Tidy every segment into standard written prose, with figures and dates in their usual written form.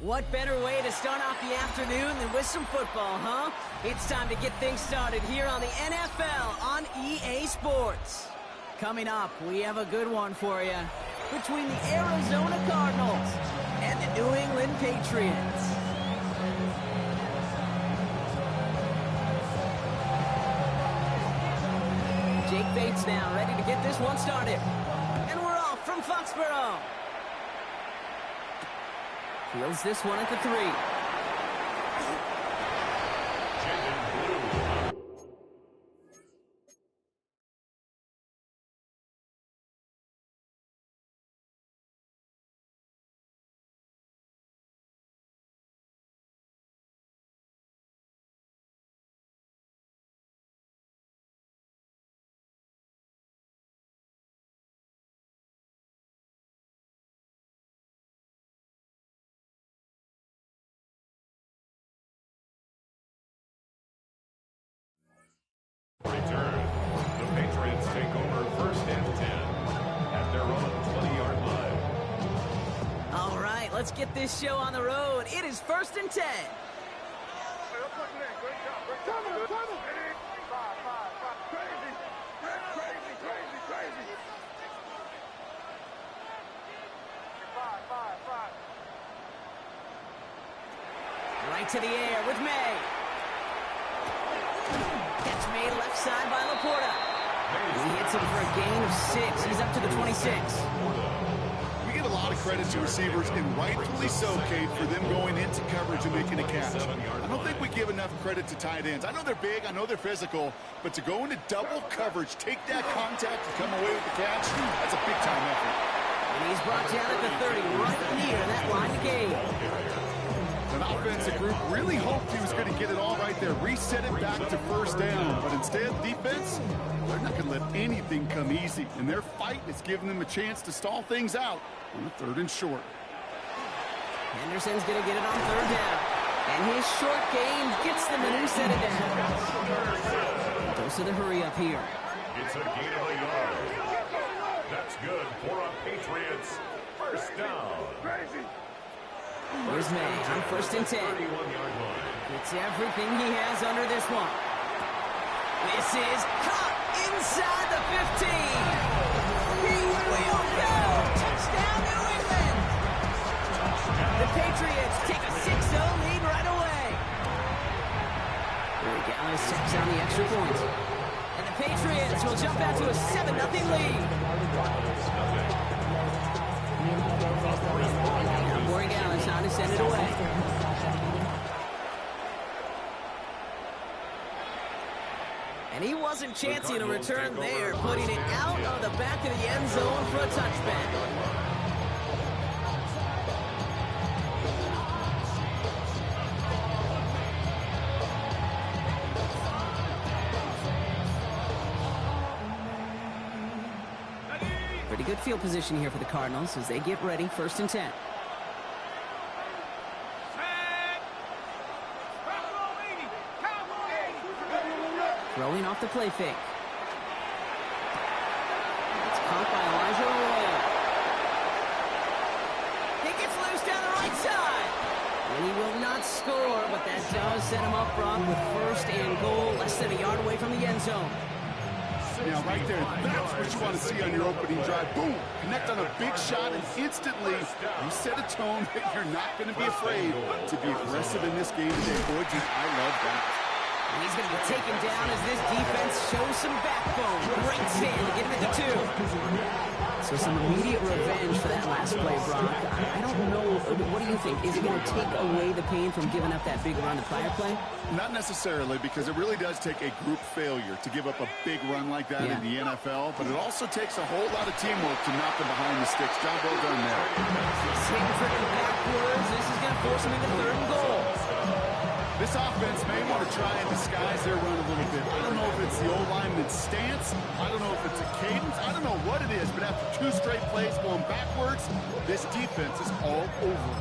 What better way to start off the afternoon than with some football, huh? It's time to get things started here on the NFL on EA Sports. Coming up, we have a good one for you between the Arizona Cardinals and the New England Patriots. Jake Bates now ready to get this one started. And we're off from Foxborough. Fields this one at the 3. Return. The Patriots take over first and 10 at their own 20-yard line. All right, let's get this show on the road. It is first and 10. Right to the air with May. Catch made left side by Laporta. He hits him for a gain of 6. He's up to the 26. We give a lot of credit to receivers, and rightfully so, Kate, for them going into coverage and making a catch. I don't think we give enough credit to tight ends. I know they're big, I know they're physical, but to go into double coverage, take that contact, and come away with the catch, that's a big-time effort. And he's brought down at the 30, right near that line of game. An offensive group really hoped he was going to get it all right there, reset it back to first down. But instead, defense, they're not going to let anything come easy. And their fight is giving them a chance to stall things out on the 3rd and short. Henderson's going to get it on 3rd down. And his short game gets them a new set of downs. Goes to the hurry up here. It's a gain of a yard. That's good for a Patriots first down. Here's May on first and 10. It's everything he has under this one. This is caught inside the 15. He will go. Touchdown, New England. The Patriots take a 6-0 lead right away. Gallis checks on the extra point. And the Patriots will jump out to a 7-0 lead. Gallis on to send it away. And he wasn't chancing a return there, putting it out of the back of the end zone for a touchback. Pretty good field position here for the Cardinals as they get ready, first and 10. Throwing off the play fake. It's caught by Elijah Arroyo. He gets loose down the right side. And he will not score, but that does set him up front with first and goal, less than a yard away from the end zone. Now, right there, that's what you want to see on your opening drive. Boom! Connect on a big shot, and instantly you set a tone that you're not going to be afraid to be aggressive in this game today. Boy, I love that. And he's going to be taken down as this defense shows some backbone. Great stand to get him at the 2. So some immediate revenge for that last play, Brock. I don't know. What do you think? Is it going to take away the pain from giving up that big run the prior play? Not necessarily, because it really does take a group failure to give up a big run like that in the NFL. But it also takes a whole lot of teamwork to knock them behind the sticks. Job well done there. He's hitting for the backwards. This is going to force him into 3rd and goal. This offense may want to try and disguise their run a little bit. I don't know if it's the old lineman's stance. I don't know if it's a cadence. I don't know what it is, but after 2 straight plays going backwards, this defense is all over.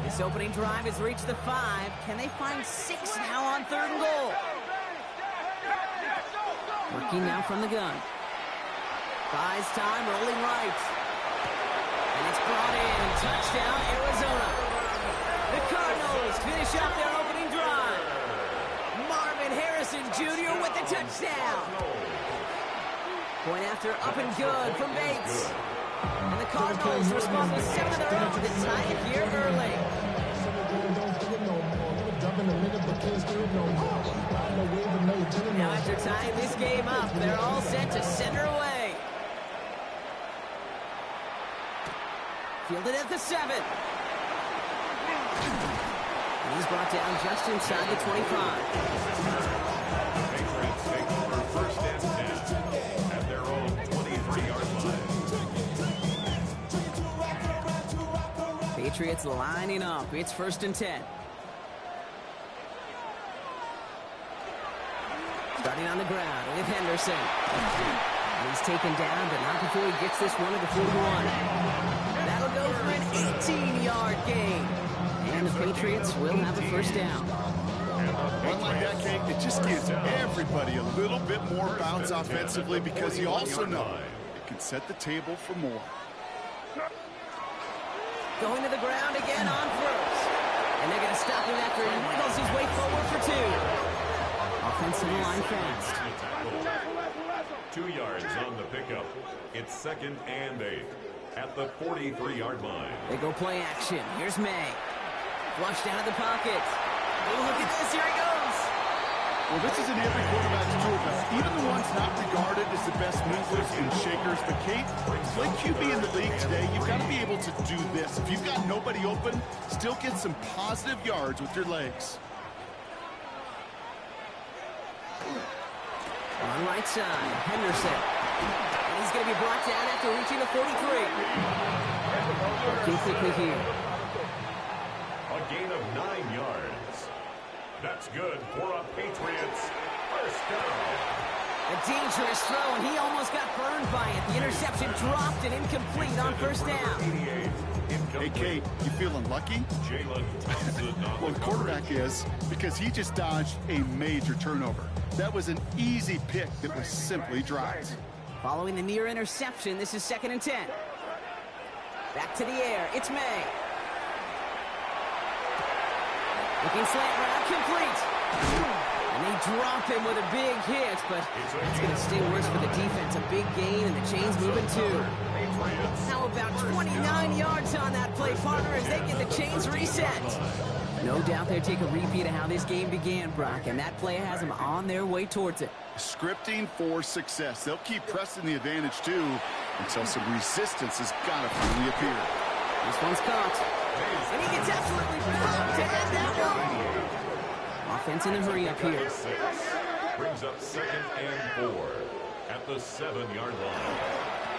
This opening drive has reached the 5. Can they find 6 now on 3rd and goal? Working now from the gun. Buys time, rolling right. it's brought in. Touchdown, Arizona. The Cardinals finish up their opening drive. Marvin Harrison Jr. with the touchdown. Point after up and good from Bates. And the Cardinals respond with 7 of their own to tie it here early. Now after tying this game up, they're all set to send her away. Fielded at the 7. And he's brought down just inside the 25. Patriots take over first and 10 at their own 23-yard line. Patriots lining up. It's first and 10. Starting on the ground with Henderson. And he's taken down, but not before he gets this one at the 41. That'll go for an 18-yard gain. And the Patriots will have a first down. One like that, Kate, it just gives everybody a little bit more bounce offensively because you also know it can set the table for more. Going to the ground again on first. And they're going to stop him after he wiggles his way forward for 2. Offensive line fast. 2 yards on the pickup. It's second and 8 at the 43-yard line. They go play action. Here's May. Flushed out of the pocket. Oh, look at this. Here he goes. Well, this is in every quarterback's tool belt. Even the ones not regarded as the best movers and shakers. But, Kate, play QB in the league today, you've got to be able to do this. If you've got nobody open, still get some positive yards with your legs. On right side, Henderson. And he's going to be brought down after reaching the 43. Working quickly here. A gain of 9 yards. That's good for a Patriots first down. A dangerous throw, and he almost got burned by it. The interception dropped and incomplete on first down. Hey, Kate, you feeling lucky? Well, the quarterback is, because he just dodged a major turnover. That was an easy pick that was simply dropped. Following the near interception, this is second and 10. Back to the air. It's May. Looking slant route, complete. And they drop him with a big hit, but that's going to stay worse for the defense. A big gain, and the chain's moving too. How about 29 yards on that play, partner, as they get the chains reset? No doubt they'll take a repeat of how this game began, Brock, and that play has them on their way towards it. Scripting for success. They'll keep pressing the advantage, too, until some resistance has got to finally appear. This one's caught. And he gets absolutely popped to end that one. Offense in a hurry up here. Brings up second and 4 at the 7-yard line.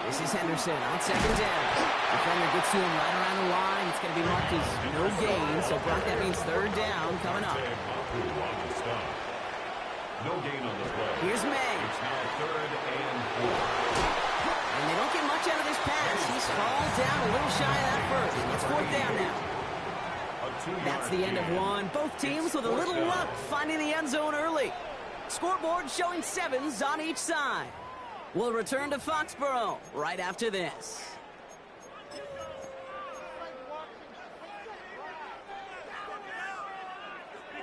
This is Henderson on second down. Defender gets to him right around the line. It's going to be marked as no gain. So, Brock, that means third down coming up. No gain on the play. Here's May. It's now third and 4. And they don't get much out of this pass. He's fallen down a little shy of that first. It's fourth down now. That's the end of one. Both teams with a little luck finding the end zone early. Scoreboard showing 7s on each side. We'll return to Foxborough right after this.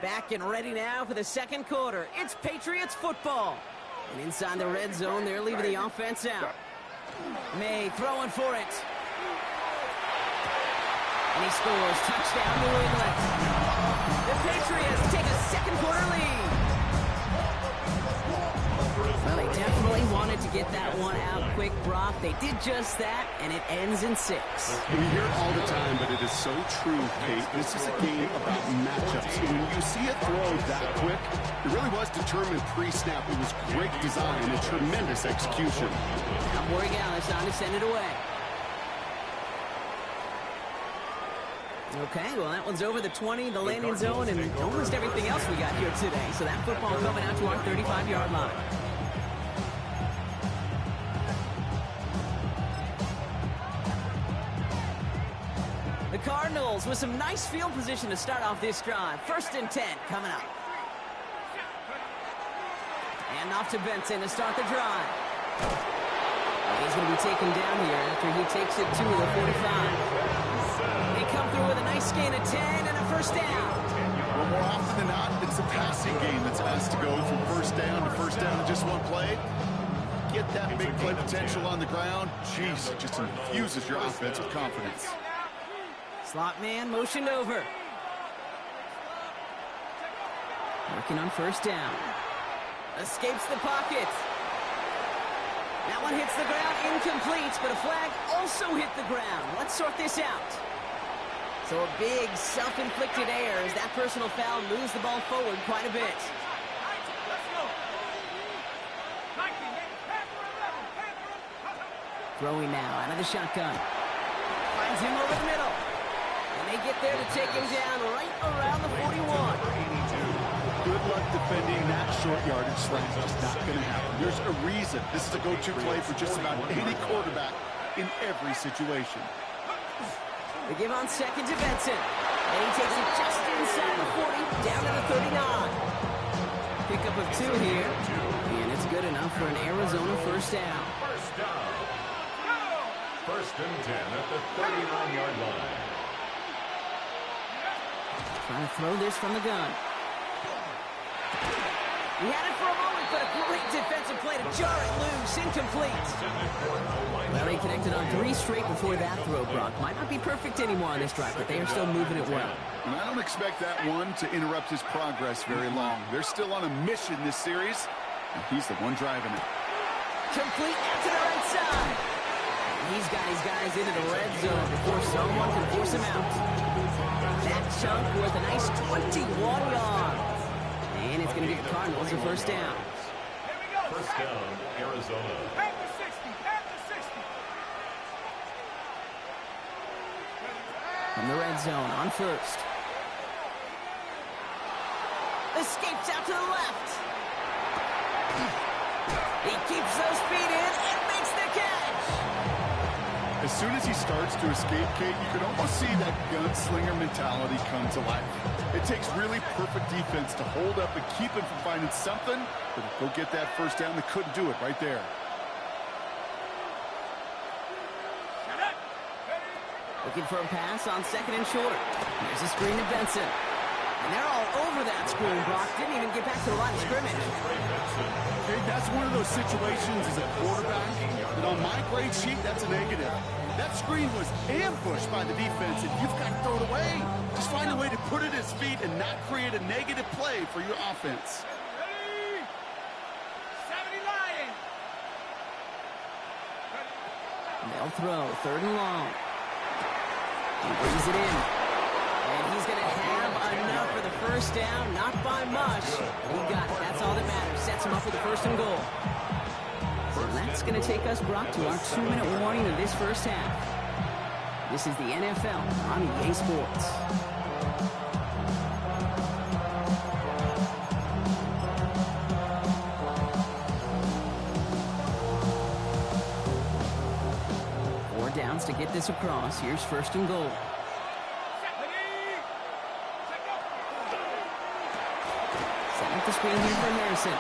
Back and ready now for the second quarter. It's Patriots football. And inside the red zone, they're leaving the offense out. May throwing for it. And he scores. Touchdown, New England. The Patriots take a second quarter lead. Well, they definitely wanted to get that one out quick, Brock. They did just that, and it ends in 6. We hear it all the time, but it is so true, Kate. This is a game about matchups. When you see it throw that quick, it really was determined pre-snap. It was great design and a tremendous execution. Now Borregales on to send it away. Okay, well, that one's over the 20, the landing zone, and almost everything else we got here today. So that football coming out to our 35-yard line. The Cardinals with some nice field position to start off this drive. First and 10 coming up. And off to Benson to start the drive. He's going to be taken down here after he takes it to the 45. They come through with a nice gain of 10 and a first down. Well, more often than not, it's a passing game that's asked to go from first down in just one play. Get that big play potential on the ground. Jeez, it just infuses your offense with confidence. Slot man motioned over. Working on first down. Escapes the pocket. That one hits the ground, incomplete, but a flag also hit the ground. Let's sort this out. So a big self-inflicted error as that personal foul moves the ball forward quite a bit. Throwing now out of the shotgun. Finds him over the middle. And they get there to take him down right around the 41. Good luck defending that short yardage slant. Just not going to happen. There's a reason this is a go-to play for just about any quarterback in every situation. They give on second to Benson. And he takes it just inside the 40, down to the 39. Pickup of 2 here. And it's good enough for an Arizona first down. First and 10 at the 39-yard line. Trying to throw this from the gun. He had it for a moment, but a great defensive play to jar it loose. Incomplete. Well, he connected on 3 straight before that throw, Brock. Might not be perfect anymore on this drive, but they are still moving it well. And I don't expect that one to interrupt his progress very long. They're still on a mission this series, and he's the one driving it. Complete out to the right side. He's got his guys into the red zone before someone can force him out. That chunk worth a nice 21 yards. And it's going to give the Cardinals a first down. First down, Arizona. At the 60, at the 60. From the red zone on first. Escapes out to the left. He keeps those feet in and makes the catch. As soon as he starts to escape, Kate, you can almost see that gunslinger mentality come to life. It takes really perfect defense to hold up and keep him from finding something, but go get that first down. They couldn't do it right there. Looking for a pass on second and short. Here's a screen to Benson. And they're all over that screen, Brock. Didn't even get back to the line of scrimmage. Okay, that's one of those situations as a quarterback that on my grade sheet, that's a negative. That screen was ambushed by the defense, and you've got to throw it away. Just find a way to put it at his feet and not create a negative play for your offense. Ready? 70 Lions. They'll throw third and long. He brings it in. And he's going to have enough for the first down. Not by much. He got it. That's all that matters. Sets him up with the first and goal. So that's going to take us, Brock, to our 2-minute warning of this first half. This is the NFL on EA Sports. Four downs to get this across. Here's first and goal. Setting up the screen here for Harrison.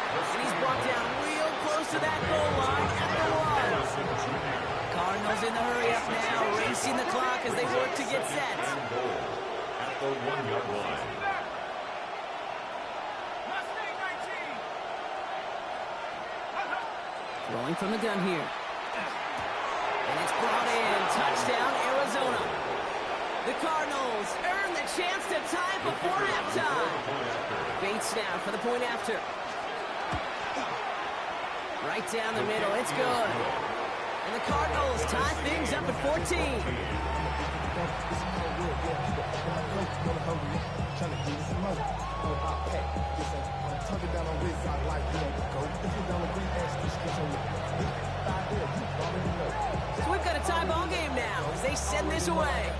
And he's brought down real close to that goal line at the 1. Cardinals in the hurry up now, racing the clock as they work to get set. At the 1-yard line. Rolling from the gun here. And it's brought in. Touchdown, Arizona. The Cardinals earn the chance to tie it before halftime. Bates now for the point after. Right down the middle. It's good. And the Cardinals tie things up at 14. So we've got a tie ball game now as they send this away.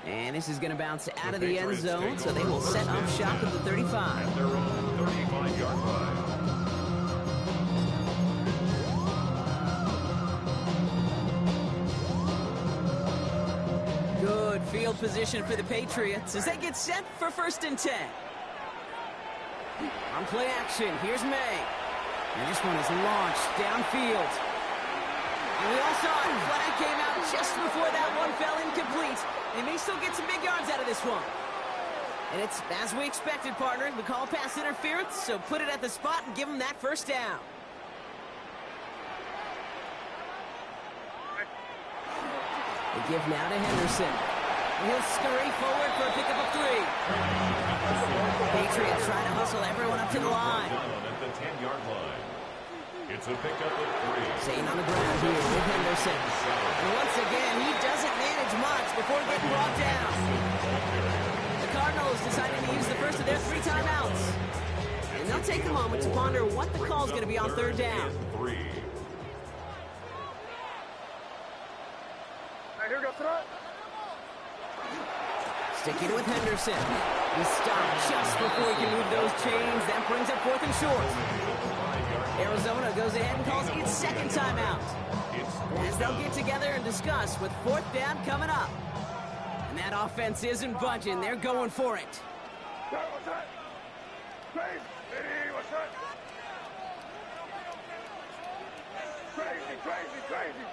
And this is going to bounce out of the end zone, so they will set up shop at the 35. At their own 35-yard line. Good field position for the Patriots as they get set for first and 10. On play action, here's May. And this one is launched downfield. And we all saw it. Flag came out just before that one fell incomplete. They may still get some big yards out of this one. And it's as we expected, partner. We call pass interference, so put it at the spot and give them that first down. They give now to Henderson. He'll scurry forward for a pickup of 3. Patriots trying to hustle everyone up to the line. At the 10-yard line. It's a pickup of 3. Staying on the ground here with Henderson. And once again, he doesn't manage much before getting brought down. The Cardinals deciding to use the first of their 3 timeouts. And they'll take a moment to ponder what the call is going to be on 3rd down. 3. Here we go, throw it. Sticking with Henderson. He stopped just before he can move those chains. That brings up 4th and short. Arizona goes ahead and calls its 2nd timeout. As they'll get together and discuss with 4th down coming up. And that offense isn't budging. They're going for it. What's that? Crazy. Hey, what's that? Crazy, crazy, crazy.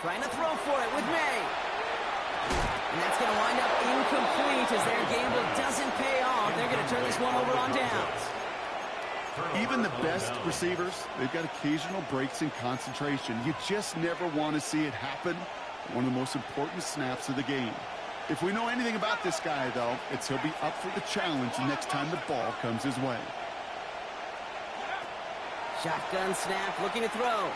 Trying to throw for it with May. And that's going to wind up incomplete as their gamble doesn't pay off. They're going to turn this one over on downs. Even the best receivers, they've got occasional breaks in concentration. You just never want to see it happen. One of the most important snaps of the game. If we know anything about this guy, though, it's he'll be up for the challenge next time the ball comes his way. Shotgun snap, looking to throw.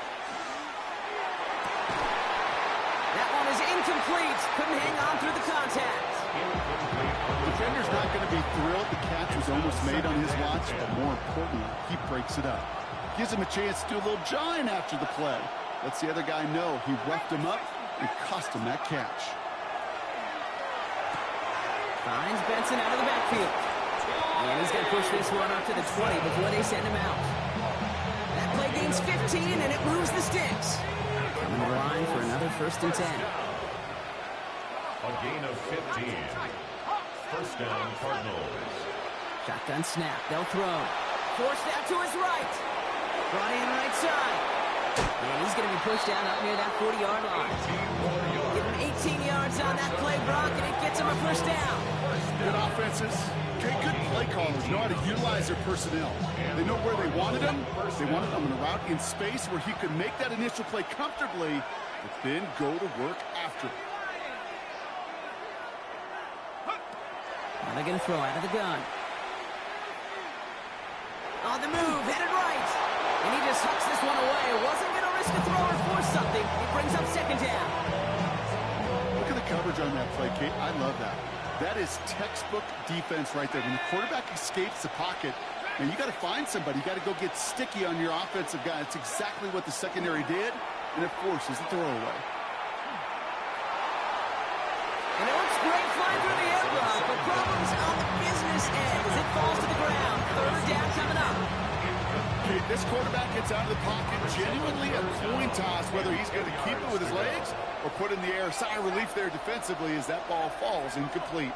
That one is incomplete. Couldn't hang on through the contact. Defender's not going to be thrilled the catch was almost made on his watch, but more importantly, he breaks it up. Gives him a chance to do a little jawing after the play. Lets the other guy know he roughed him up and cost him that catch. Finds Benson out of the backfield. And he's going to push this one up to the 20 before they send him out. That play gains 15, and it moves the sticks. Coming to the line for another 1st and 10. A gain of 15. 1st down, Cardinals. Shotgun snap. They'll throw. Forced out to his right. Brought in right side. And he's going to be pushed down up near that 40-yard line. Give him 18 yards on that play, Brock, and it gets him a 1st down. Good offenses. Okay, good play callers know how to utilize their personnel. They know where they wanted him. They wanted him in a route in space where he could make that initial play comfortably, but then go to work after it. Now they're going to throw out of the gun. On the move, headed right. And he just hucks this one away. Wasn't going to risk a throw or force something. He brings up 2nd down. Look at the coverage on that play, Kate. I love that. That is textbook defense right there. When the quarterback escapes the pocket, and you got to find somebody. You got to go get sticky on your offensive guy. It's exactly what the secondary did, and it forces the throwaway. And it looks great flying through the air block, but problems on the business end as it falls to the ground. 3rd down coming up. Okay, this quarterback gets out of the pocket. Genuinely a coin toss whether he's going to keep it with his legs or put in the air. Sigh of relief there defensively as that ball falls incomplete.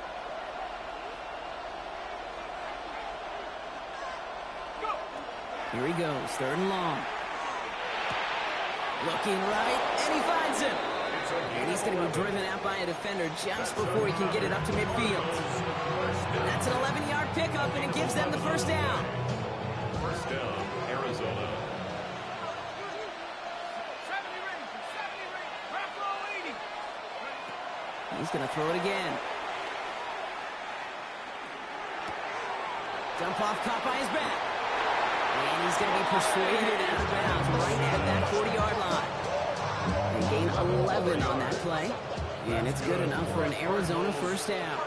Here he goes, 3rd and long. Looking right, and he finds him. And he's going to be driven out by a defender just before he can get it up to midfield. That's an 11-yard pickup, and it gives them the 1st down. 1st down, Arizona. 70 ready. Wrap roll 80. He's going to throw it again. Dump off caught by his back. And he's going to be persuaded out of bounds right at that 40-yard line. They gain 11 on that play. And it's good enough for an Arizona 1st down.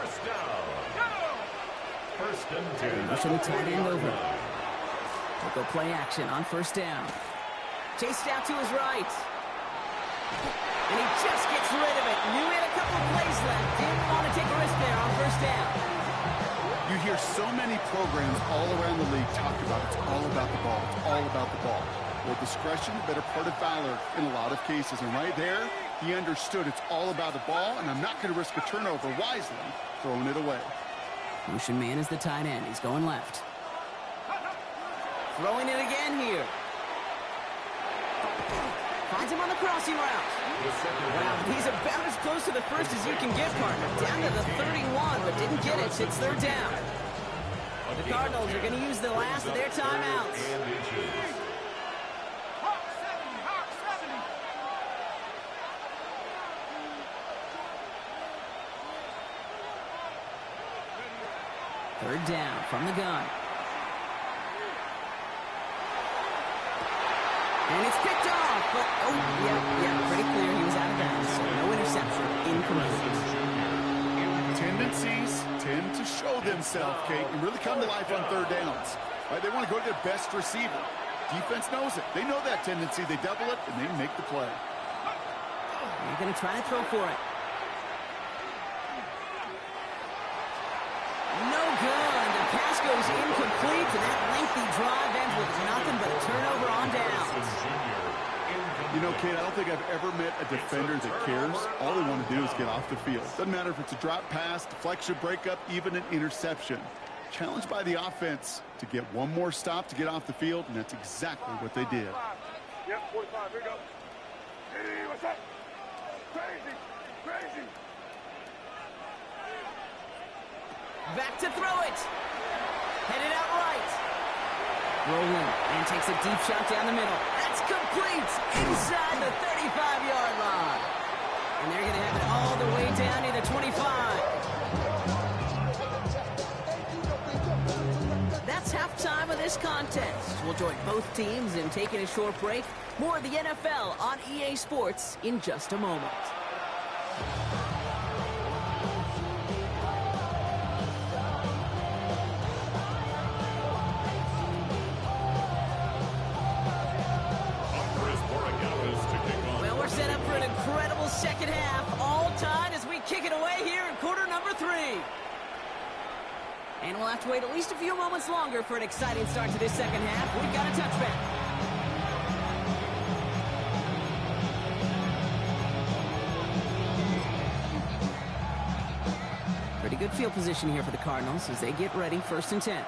1st and 10. Rushing the tight end over. They'll go play action on 1st down. Chased out to his right. And he just gets rid of it. Knew he had a couple of plays left. Didn't want to take a risk there on 1st down. You hear so many programs all around the league talk about it's all about the ball. It's all about the ball. Well, discretion, the better part of valor in a lot of cases. And right there, he understood it's all about the ball, and I'm not going to risk a turnover wisely, throwing it away. Motion man is the tight end. He's going left. throwing it again here. Finds him on the crossing route. Wow, he's about as close to the first as you can get, partner. Down to the 31, but didn't get it. It's third down. The Cardinals are going to use the last of their timeouts. Third down from the gun. And it's picked off, but, yeah, pretty clear he was out of bounds, so no interception, incomplete. Tendencies tend to show themselves, Kate, and really come to life on third downs. Right? They want to go to their best receiver. Defense knows it. They know that tendency. They double it, and they make the play. They're going to try to throw for it. No good. The pass goes incomplete, and that lengthy drive ends with nothing but a turnover on downs. You know, Kate, I don't think I've ever met a defender that cares. All they want to do is get off the field. Doesn't matter if it's a drop pass, deflection, breakup, even an interception. Challenged by the offense to get one more stop to get off the field, and that's exactly what they did. Yep, 45, here we go. Hey, what's up? Crazy, crazy. Back to throw it. Headed out right. Rolling and takes a deep shot down the middle. That's complete inside the 35-yard line. And they're going to have it all the way down to the 25. That's halftime of this contest. We'll join both teams in taking a short break. More of the NFL on EA Sports in just a moment. Incredible second half, all tied as we kick it away here in quarter number 3. And we'll have to wait at least a few moments longer for an exciting start to this second half. We've got a touchback. Pretty good field position here for the Cardinals as they get ready, 1st and 10.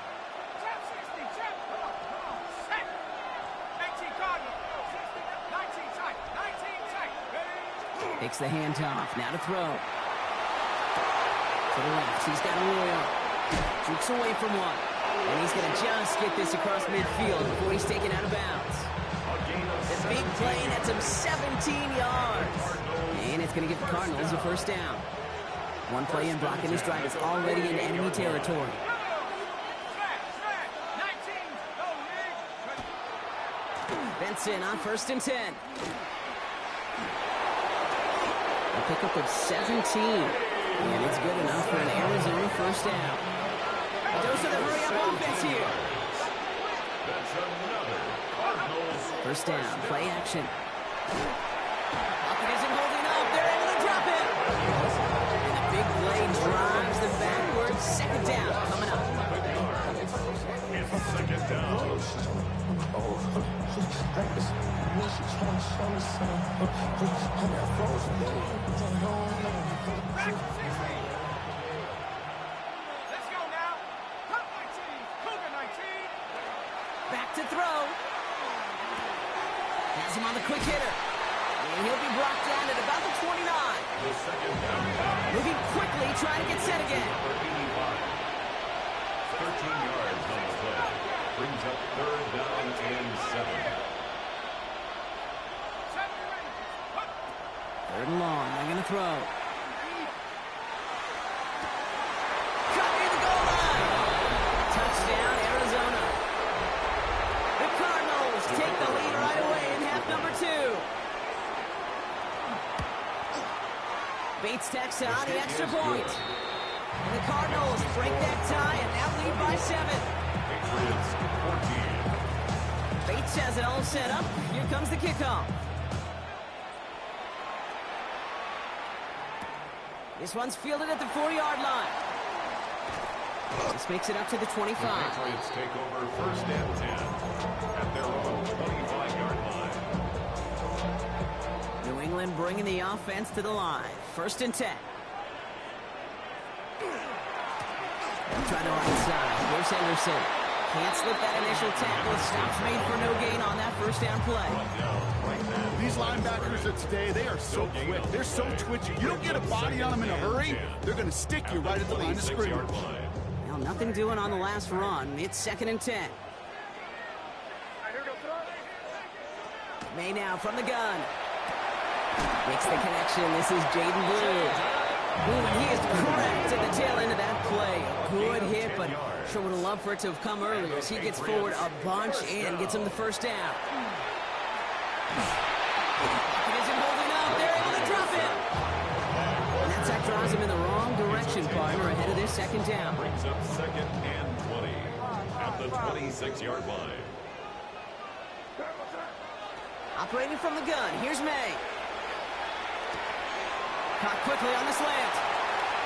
Takes the handoff. Now to throw. To the left. He's got a Royal. Jukes away from one. And he's going to just get this across midfield before he's taken out of bounds. The big play nets him 17 yards. And it's going to give the Cardinals a 1st down. One play in blocking his drive is already in enemy territory. Benson on 1st and 10. A pickup of 17. And it's good enough for an Arizona 1st down. A dose of the hurry-up offense here. 1st down, play action. Lockett isn't holding up. They're able to drop it. And the big play drives them backwards. 2nd down coming up. It's 2nd down. Back to throw. Has him on the quick hitter. And he'll be brought down at about the 29. Moving quickly, trying to get set again. 13 yards on the play. Brings up 3rd down and 7. 3rd and long. They're going to throw. Cut near the goal line. Touchdown, Arizona. The Cardinals take the lead right away in half number 2. Bates tacks on the extra point. And the Cardinals break that tie and now lead by 7. Patriots 14. Bates has it all set up. Here comes the kickoff. This one's fielded at the 4-yard line. This makes it up to the 25. The Patriots take over 1st and 10 at their own 25-yard line. New England bringing the offense to the line. 1st and 10. Try to right side. Here's Henderson. Can't slip that initial tackle. Stops made for no gain on that first down play. These linebackers of today, they are so quick. They're so twitchy. You don't get a body on them in a hurry, they're going to stick you right at the line of scrimmage. Well, nothing doing on the last run. It's 2nd and 10. May now from the gun. Makes the connection. This is Jaden Blue. Ooh, he is correct at the tail end of that play. A good hit, but sure would have loved for it to have come earlier as he gets forward a bunch and gets him the first down. It isn't holding up. They're able to drop it. And that sack draws him in the wrong direction, partner, ahead of this 2nd down. Brings up 2nd and 20 at the 26-yard line. Operating from the gun, here's May. Caught quickly on the slant.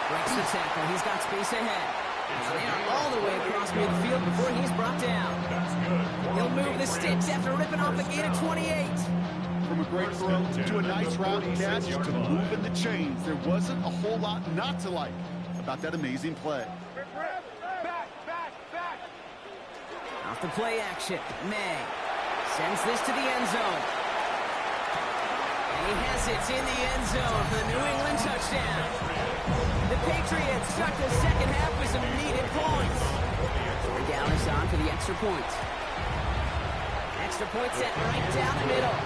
Breaks the tackle, he's got space ahead. They are all the way across midfield before he's brought down. He'll move the sticks after ripping off a gain of 28. From a great throw to a nice route catch to moving the chains, there wasn't a whole lot not to like about that amazing play. Off the play action, May sends this to the end zone. And he has it in the end zone for the New England touchdown. The Patriots start the second half with some needed points. And down is on for the extra point. Extra point set right down the middle.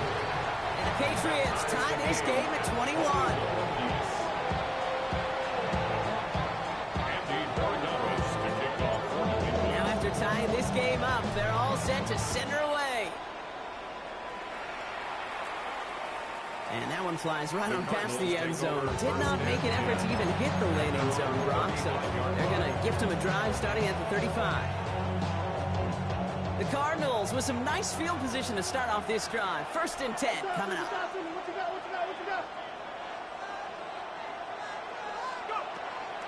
And the Patriots tie this game at 21. Now after tying this game up, they're all set to send her away. And that one flies right on past the end zone. Did not make an effort to even hit the late end zone, Brock, so they're going to gift him a drive starting at the 35. The Cardinals with some nice field position to start off this drive. 1st and 10 coming up.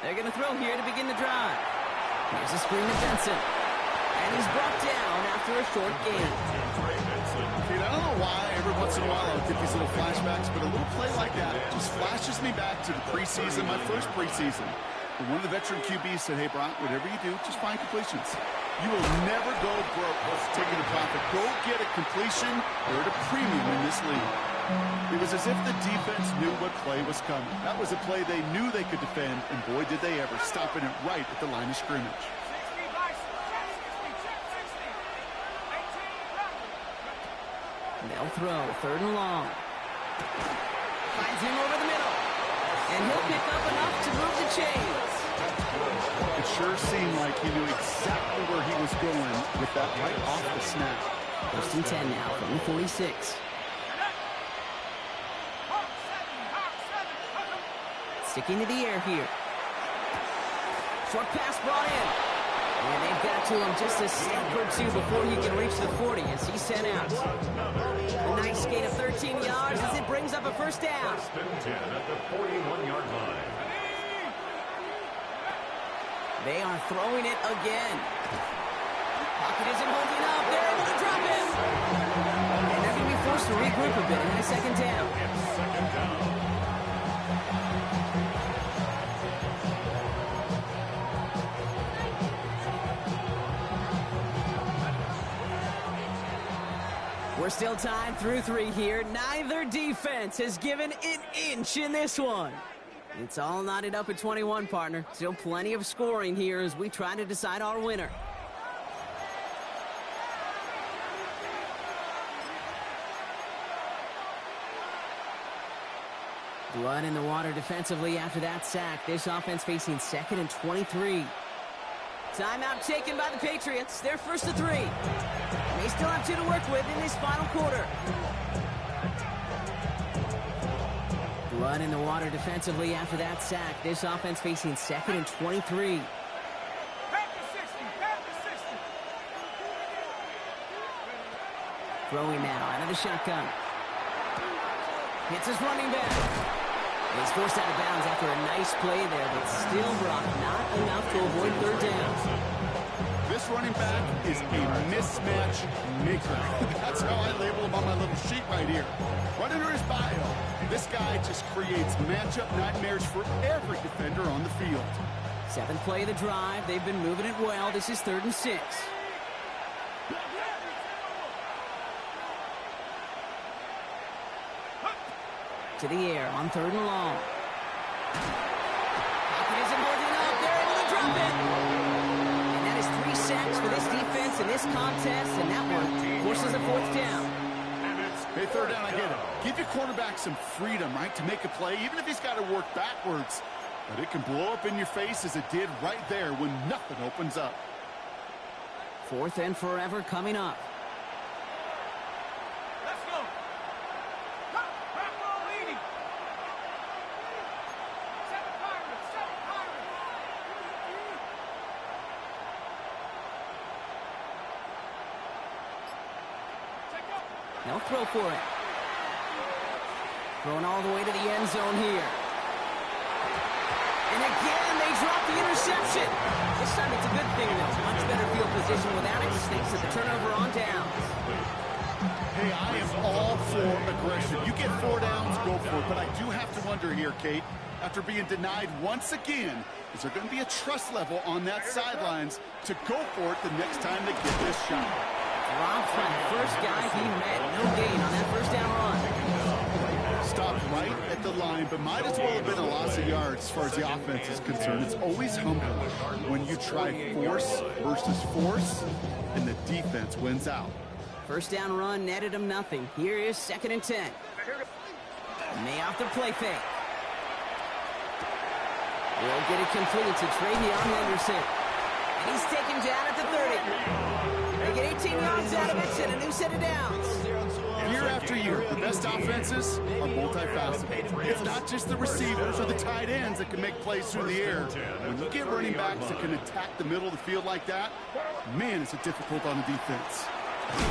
They're going to throw here to begin the drive. Here's a screen to Benson. And he's brought down after a short gain. Dude, I don't know why every once in a while I'll get these little flashbacks, but a little play like that just flashes me back to the preseason, my first preseason. And one of the veteran QBs said, hey, Brock, whatever you do, just find completions. You will never go broke taking a profit. Go get a completion or at a premium in this league. It was as if the defense knew what play was coming. That was a play they knew they could defend, and boy, did they ever, stopping it right at the line of scrimmage. They'll throw 3rd and long. Finds him over the middle. And he'll pick up enough to move the chains. It sure seemed like he knew exactly where he was going with that right off the snap. 1st and 10 now from the 46. Sticking to the air here. Short pass brought in. And they've got to him just a step or two before he can reach the 40 as he's sent out. A nice gain of 13 yards as it brings up a 1st down. 10 at the 41-yard line. They are throwing it again. Pocket isn't holding up. They're able to drop him. And they're going to be forced to regroup a bit in a 2nd down. It's 2nd down. We're still tied through 3 here. Neither defense has given an inch in this one. It's all knotted up at 21, partner. Still plenty of scoring here as we try to decide our winner. Blood in the water defensively after that sack. This offense facing 2nd and 23. Timeout taken by the Patriots. They're 1st to 3. They still have 2 to work with in this final quarter. Blood in the water defensively after that sack. This offense facing 2nd and 23. Throwing now out of the shotgun. Hits his running back. He's forced out of bounds after a nice play there, but still, Brock, not enough to avoid 3rd down. This running back is a mismatch maker. That's how I label him on my little sheet right here. Right under his bio, this guy just creates matchup nightmares for every defender on the field. 7th play of the drive. They've been moving it well. This is 3rd and 6. to the air on 3rd and long. Pocket isn't holding up. They're able to drop it. And that is 3 sacks for this defense in this contest, and that one forces a 4th down. Hey, 3rd down, I get it. Give your quarterback some freedom, right, to make a play, even if he's got to work backwards. But it can blow up in your face as it did right there when nothing opens up. 4th and forever coming up. Let's go. Back row leading. 7 Pirates. Take up. They'll throw for it. Throwing all the way to the end zone here. And again, they drop the interception. This time it's a good thing, though. Much better field position without it. Stinks at the turnover on downs. Hey, I am all for aggression. You get 4 downs, go for it. But I do have to wonder here, Kate, after being denied once again, is there going to be a trust level on that sidelines to go for it the next time they get this shot? Rob from the first guy he met. No gain on that 1st down run. Stopped right at the line, but might as well have been a loss of yards as far as the offense is concerned. It's always humbling when you try force versus force, and the defense wins out. 1st down run netted him nothing. Here is 2nd and 10. May off the play fake. Will get it complete to Travion Henderson. And he's taken down at the 30. They get 18 yards out of it and a new set of downs. Year after year, the best offenses are multifaceted. It's not just the receivers or the tight ends that can make plays through the air. When you get running backs that can attack the middle of the field like that, man, it's difficult on the defense.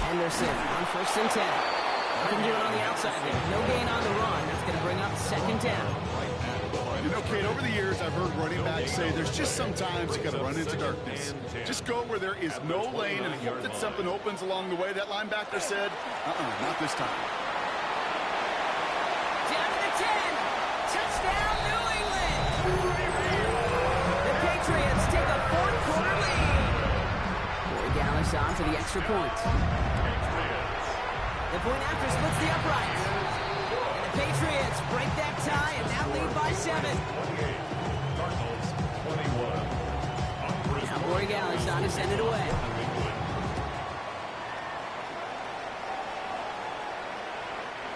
Henderson on 1st and 10. Nothing doing on the outside there. No gain on the run. That's going to bring up 2nd down. You know, Kate, over the years, I've heard running backs say there's just sometimes you got to run into darkness. Just go where there is no lane and hope that something opens along the way. That linebacker said, not this time. Down to the 10. Touchdown, New England. The Patriots take a 4th quarter lead. Corey Gallis on to the extra point. The point after splits the uprights. And the Patriots break that tie and now lead by 7. Now Corey Gallis on to send it away.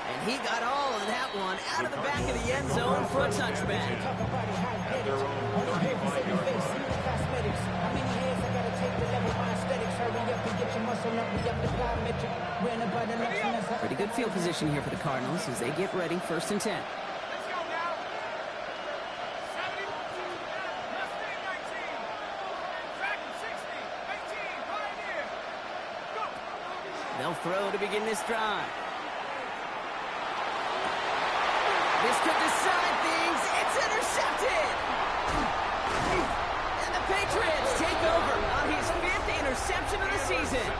And he got all of that one out of the back of the end zone for a touchback. Pretty good field position here for the Cardinals as they get ready. 1st and 10. Let's go now. 70. Let's stay 19. Track 60. 18. Pioneer. Go. They'll throw to begin this drive. This could decide things. It's intercepted. And the Patriots take over on his 5th interception of the season.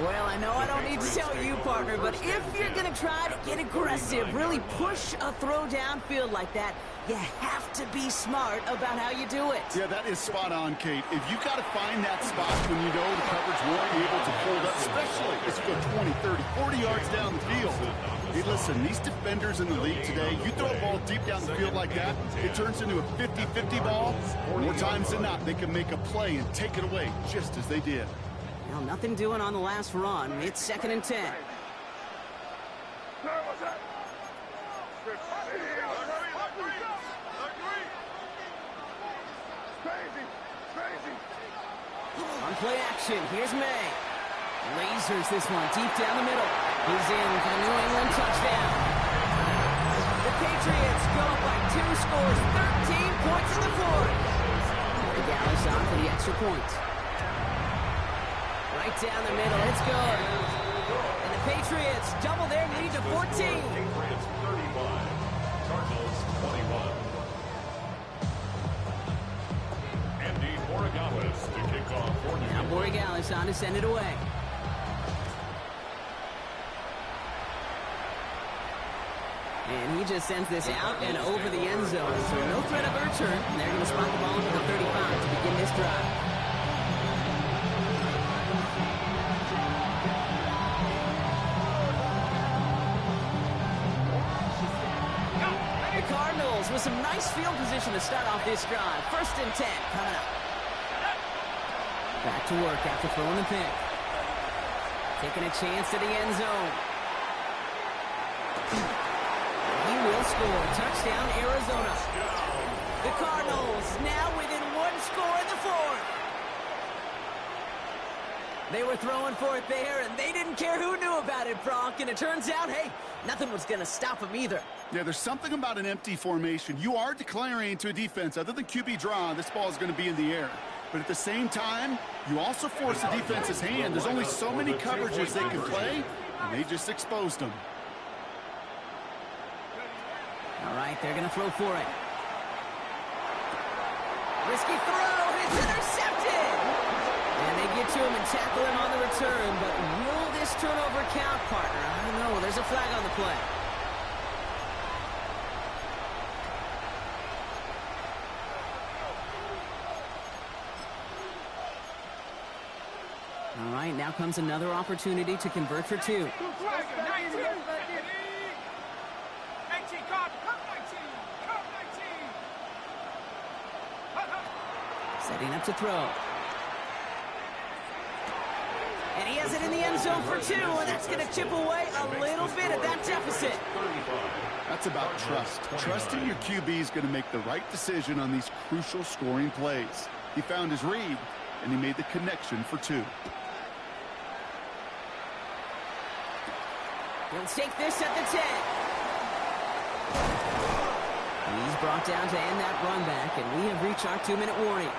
Well, I know I don't need to tell you, partner, but if you're going to try to get aggressive, really push a throw downfield like that, you have to be smart about how you do it. Yeah, that is spot on, Kate. If you got to find that spot when you know the coverage won't be able to hold up, especially if you go 20, 30, 40 yards down the field. Hey, listen, these defenders in the league today, you throw a ball deep down the field like that, it turns into a 50-50 ball. More times than not, they can make a play and take it away, just as they did. Well, nothing doing on the last run. It's 2nd and 10. On play action, here's May. Lasers this one deep down the middle. He's in for the New England touchdown. The Patriots go up by 2 scores, 13 points in the 4th. Corey Gallis on for the extra point. Right down the middle, it's good. And the Patriots double their lead to 14. Patriots 35, Cardinals 21. Andy Borregales to kick off for New Now England. Borregales on to send it away. And he just sends this out and over the end zone. So no threat of a return. And they're going to spot the ball into the 35 to begin this drive. Cardinals with some nice field position to start off this drive. 1st and 10 coming up. Back to work after throwing the pick. Taking a chance to the end zone. He will score. Touchdown, Arizona. The Cardinals now within 1 score in the 4th. They were throwing for it there, and they didn't care who knew about it, Brock. And it turns out, hey, nothing was going to stop them either. Yeah, there's something about an empty formation. You are declaring to a defense, other than QB draw, this ball is going to be in the air. But at the same time, you also force the defense's hand. There's only so many coverages they can play, and they just exposed them. All right, they're going to throw for it. Risky throw. It's intercepted. And they get to him and tackle him on the return. But will this turnover count, partner? I don't know. There's a flag on the play. All right, now comes another opportunity to convert for 2. Setting up to throw. And he has it in the end zone for 2, and that's going to chip away a little bit of that deficit. That's about trust. Trusting your QB is going to make the right decision on these crucial scoring plays. He found his read, and he made the connection for 2. He'll take this at the 10. He's brought down to end that run back, and we have reached our 2-minute warning.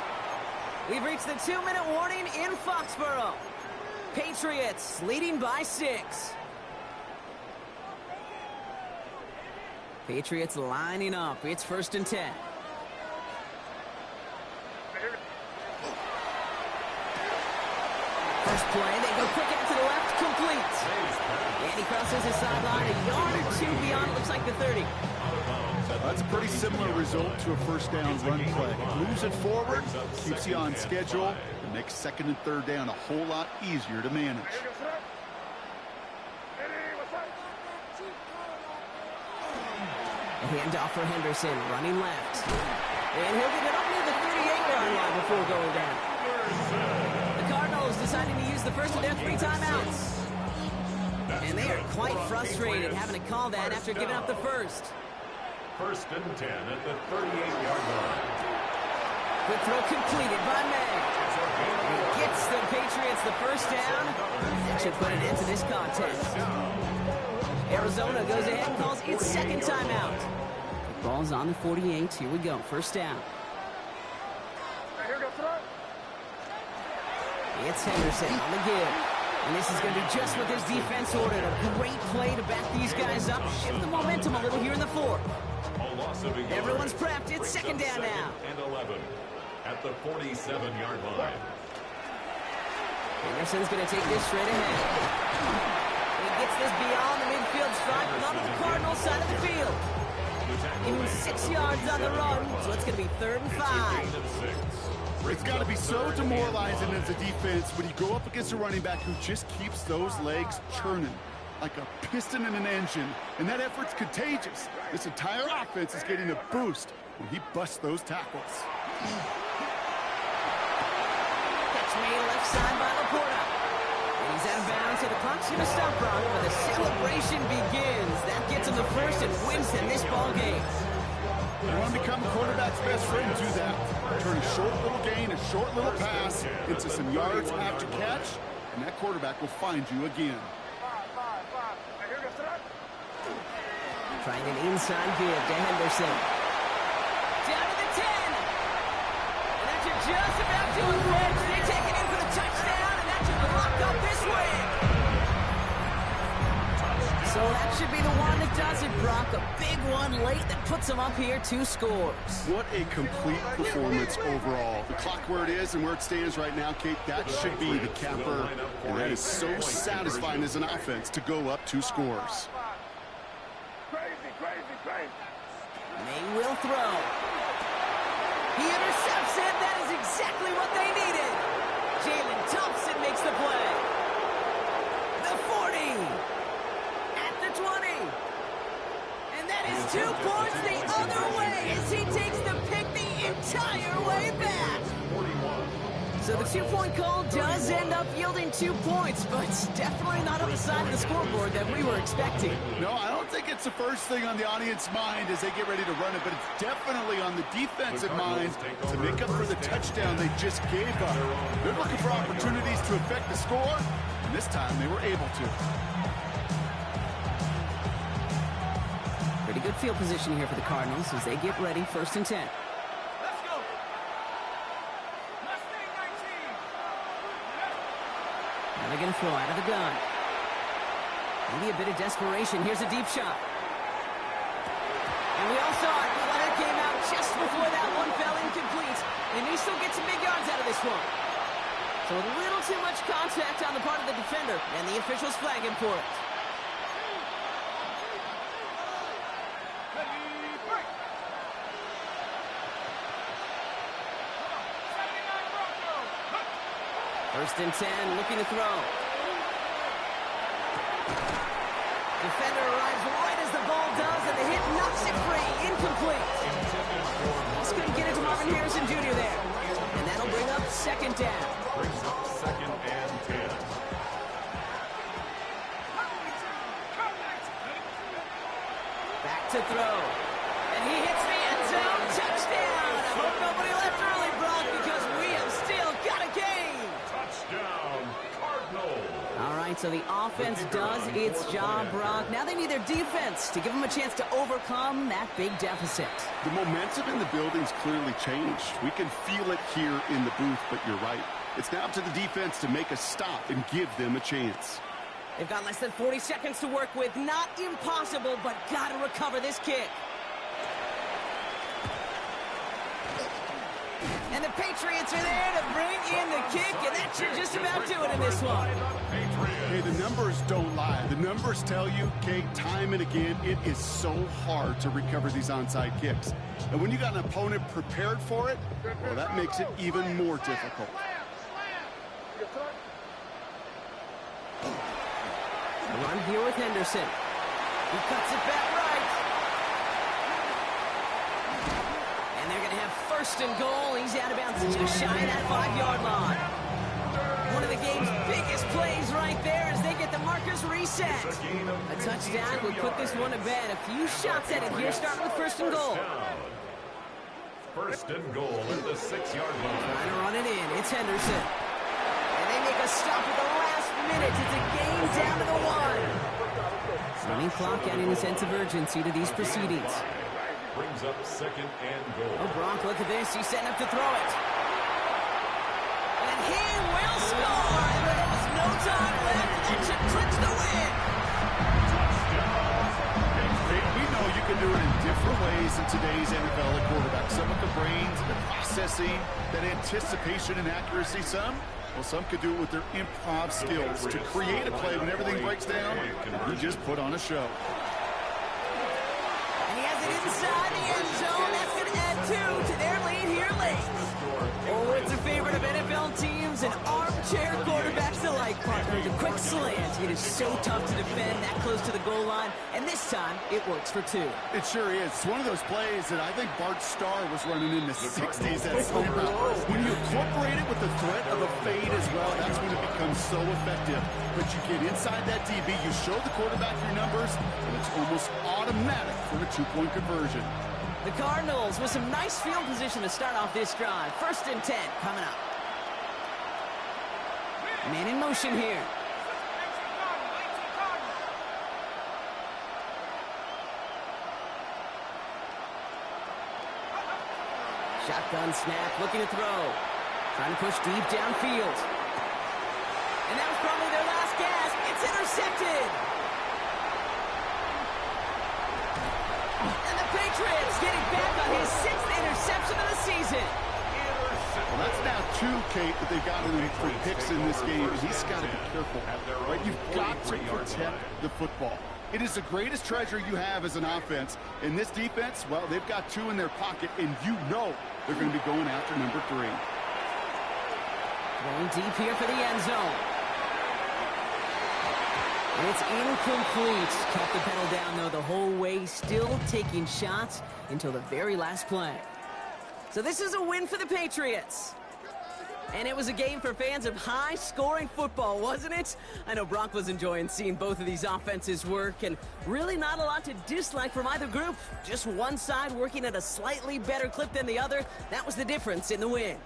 We've reached the 2-minute warning in Foxborough. Patriots leading by 6. Patriots lining up. It's 1st and 10. First play, they go quick out to the left, complete. And he crosses his sideline a yard or 2 beyond, it looks like the 30. That's a pretty similar result to a first down run play. Moves it forward, keeps you on schedule, and makes 2nd and 3rd down a whole lot easier to manage. A handoff for Henderson, running left. And he'll get it up near the 38-yard line before going down. The Cardinals deciding to use the first of their 3 timeouts. And they are quite frustrated having to call that after giving up the first. 1st and 10 at the 38-yard line. Quick throw completed by May. He gets the Patriots the first down. That should put an end to this contest. Arizona goes ahead and calls its 2nd timeout. The ball's on the 48. Here we go. First down. It's Henderson on the give. And this is going to be just what this defense ordered. A great play to back these guys up. Shift the momentum a little here in the 4th. Everyone's prepped. It's 2nd down now. And 11 at the 47-yard line. Henderson's going to take this straight ahead. He gets this beyond the midfield stripe, not on the Cardinals side of the field. Give him 6 yards on the run, so it's going to be 3rd and 5. It's got to be so demoralizing as a defense when you go up against a running back who just keeps those legs churning like a piston in an engine, and that effort's contagious. This entire offense is getting a boost when he busts those tackles. Catch made left side by Laporta. And he's out of bounds, so the clock's going to stop, Brock, but the celebration begins. That gets him the first and wins them this ball game. You want to become a quarterback's best friend, do that. Turn a short little gain, a short little pass into some yards after catch, and that quarterback will find you again. Trying an inside give to Henderson. Down to the 10. And that should just about do it, Reds. They take it in for the touchdown, and that should lock up this win. So that should be the one that does it, Brock. A big one late that puts them up here 2 scores. What a complete performance overall. The clock where it is and where it stands right now, Kate, that should be the capper. And that is so satisfying as an offense to go up 2 scores. May will throw. He intercepts it. That is exactly what they needed. Jalen Thompson makes the play. The 40. At the 20. And that is 2 points the other way. entire way back. So the two-point call does end up yielding 2 points, but it's definitely not on the side of the scoreboard that we were expecting. No, I don't think it's the first thing on the audience mind as they get ready to run it, but it's definitely on the defensive mind to make up for the touchdown they just gave up. They're looking for opportunities to affect the score, and this time they were able to. Pretty good field position here for the Cardinals as they get ready, 1st and 10. They're going to throw out of the gun. Maybe a bit of desperation. Here's a deep shot. And we all saw it. Leonard came out just before that one fell incomplete. And he still gets some big yards out of this one. So a little too much contact on the part of the defender. And the officials flag him for it. First and 10, looking to throw. Defender arrives right as the ball does, and the hit knocks it free. Incomplete. Just couldn't get it to Marvin Harrison Jr. there. And that'll bring up 2nd down. Brings up 2nd and 10. Back to throw. And he hits the end zone. Touchdown. I hope nobody left early, Brock, because we have still got a game. Touchdown, Cardinals. All right, so the offense does its job, Brock. Now they need their defense to give them a chance to overcome that big deficit. The momentum in the building's clearly changed. We can feel it here in the booth, but you're right. It's now up to the defense to make a stop and give them a chance. They've got less than 40 seconds to work with. Not impossible, but got to recover this kick. And the Patriots are there to bring in the kick, and that should just about do it in this one. Hey, the numbers don't lie. The numbers tell you, Kate, time and again, it is so hard to recover these onside kicks. And when you got an opponent prepared for it, well, that makes it even more difficult. The run here with Henderson. He cuts it back right. And they're going to have 1st and goal. He's out of bounds just shy of that 5-yard line. One of the game's biggest plays right there as they get the markers reset. A touchdown would put this one to bed. A few shots at it here, starting with 1st and goal. 1st and goal at the 6-yard line. Trying to run it in. It's Henderson. And they make a stop at the last minute. It's a game down to the 1. Running clock adding a sense of urgency to these proceedings. Brings up 2nd and goal. Oh, Gronk, look at this. He's setting up to throw it. And he will score. And there's no time left. That should clinch the win. We know you can do it in different ways in today's NFL at quarterback. Some with the brains, the processing, that anticipation and accuracy. Some could do it with their improv skills to create a play when everything breaks down. You just put on a show. And he has it inside the end zone. That's going to add 2 to their lead here late. Oh, it's a favorite of NFL teams and armchair quarterbacks alike, partner. The quick slant. It is so tough to defend that close to the goal line, and this time it works for 2. It sure is. It's one of those plays that I think Bart Starr was running in the 60s at some point. When you incorporate it with the threat of a fade as well, that's when it becomes so effective. But you get inside that DB, you show the quarterback your numbers, and it's almost automatic for a 2-point conversion. The Cardinals with some nice field position to start off this drive. 1st and 10 coming up. Man in motion here. Shotgun snap, looking to throw. Trying to push deep downfield. And that was probably their last gasp. It's intercepted. And the Patriots getting back on his 6th interception of the season. Well, that's now 2, Kate, that they've got him for picks in this game, and he's got to be careful. Right? You've got to protect the football. It is the greatest treasure you have as an offense. In this defense, well, they've got 2 in their pocket, and you know they're going to be going after number 3. Going deep here for the end zone. And it's incomplete. Kept the pedal down, though, the whole way. Still taking shots until the very last play. So this is a win for the Patriots. And it was a game for fans of high-scoring football, wasn't it? I know Brock was enjoying seeing both of these offenses work, and really not a lot to dislike from either group. Just one side working at a slightly better clip than the other. That was the difference in the win.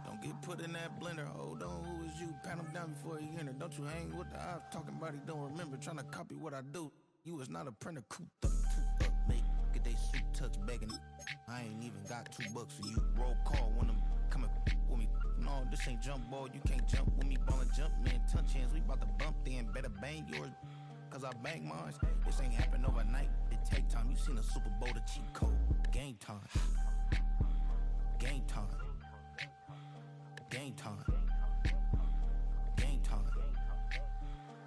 Don't get put in that blender. Hold on, who is you? Pat him down before he enter. Don't you hang with the eyes talking about he don't remember. Trying to copy what I do. You is not a printer. Cooped up, mate. Get they suit touch begging. I ain't even got $2 for you. Roll call when I'm coming with me. No, this ain't jump ball. You can't jump with me. Ballin' jump, man. Touch hands. We bout to bump then. Better bang yours. Cause I bang mine. This ain't happen overnight. It take time. You seen a Super Bowl, the cheat code. Game time. Game time. Game time. Game time.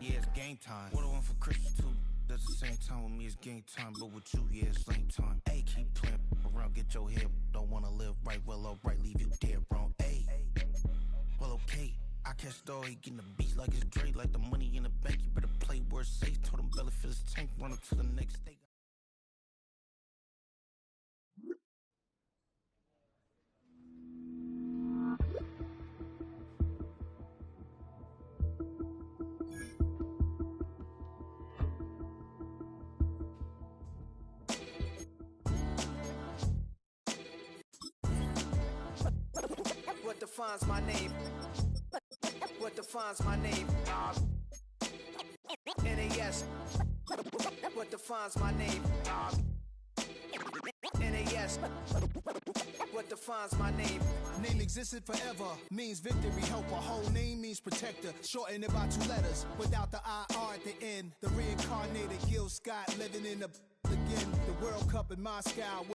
Yeah, it's game time. What I want for Christmas too. At the same time with me, it's game time. But with you, yeah, it's lame time. Hey, keep playing around, get your head. Don't wanna live right, well, alright, leave you dead wrong. Hey, well, okay. I catch the dog, he getting the beats like it's Dre, like the money in the bank. You better play where it's safe. Told him belly fill his tank, run up to the next state. What defines my name? What defines my name? NAS. What defines my name? NAS. What defines my name? Name existed forever, means victory, helper. Whole name means protector, shorten it by 2 letters, without the IR at the end. The reincarnated Gil Scott, living in the again. The World Cup in Moscow.